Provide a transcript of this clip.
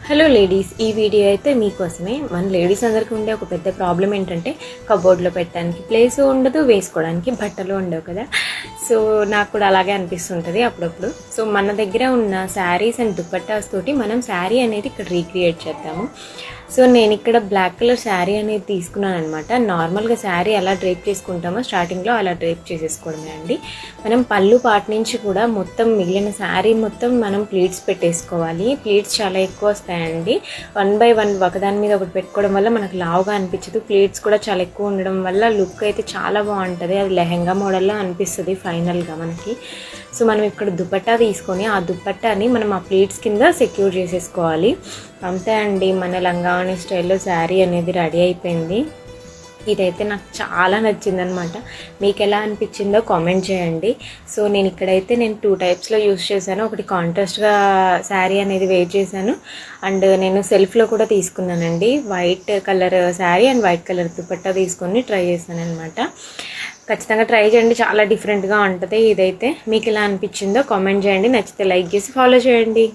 Hello ladies, ఈ video అయితే మీకోసమే. మన లేడీస్ అందరికీ ఉండే ఒక పెద్ద ప్రాబ్లం ఏంటంటే కబోర్డ్లో పెట్టడానికి ప్లేస్ ఉండదు, వేసుకోవడానికి బట్టలు ఉండవు కదా. సో నాకు కూడా అలాగే అనిపిస్తుంటుంది అప్పుడప్పుడు. సో మన దగ్గర ఉన్న శారీస్ అండ్ దుపట్టాస్ తోటి మనం శారీ అనేది ఇక్కడ రీక్రియేట్ చేద్దాము. సో నేను ఇక్కడ బ్లాక్ కలర్ శారీ అనేది తీసుకున్నాను అనమాట. నార్మల్గా శారీ ఎలా డ్రేప్ చేసుకుంటామో స్టార్టింగ్లో అలా డ్రేప్ చేసేసుకోవడమే అండి. మనం పళ్ళు పార్ట్ నుంచి కూడా మొత్తం మిగిలిన శారీ మొత్తం మనం ప్లీట్స్ పెట్టేసుకోవాలి. ప్లీట్స్ చాలా ఎక్కువ వస్తాయండి. 1 by 1 ఒకదాని మీద ఒకటి పెట్టుకోవడం వల్ల మనకు లావుగా అనిపించదు. ప్లీట్స్ కూడా చాలా ఎక్కువ ఉండడం వల్ల లుక్ అయితే చాలా బాగుంటుంది. అది లెహెంగా మోడల్లో అనిపిస్తుంది ఫైనల్గా మనకి. సో మనం ఇక్కడ దుపట్టా తీసుకొని ఆ దుపట్టాని మనం ఆ ప్లీట్స్ కింద సెక్యూర్ చేసేసుకోవాలి. అంతే అండి, మన లంగావణి స్టైల్లో శారీ అనేది రెడీ అయిపోయింది. ఇదైతే నాకు చాలా నచ్చిందనమాట. మీకు ఎలా అనిపించిందో కామెంట్ చేయండి. సో నేను ఇక్కడైతే 2 టైప్స్లో యూస్ చేశాను. ఒకటి కాంట్రాస్ట్గా శారీ అనేది వేర్ చేశాను, అండ్ నేను సెల్ఫ్లో కూడా తీసుకున్నానండి. White colour sari and white colour dupatta తీసుకొని ట్రై చేశాను అనమాట. ఖచ్చితంగా ట్రై చేయండి, చాలా డిఫరెంట్గా ఉంటుంది. ఇదైతే మీకు ఎలా అనిపించిందో కామెంట్ చేయండి. నచ్చితే లైక్ చేసి ఫాలో చేయండి.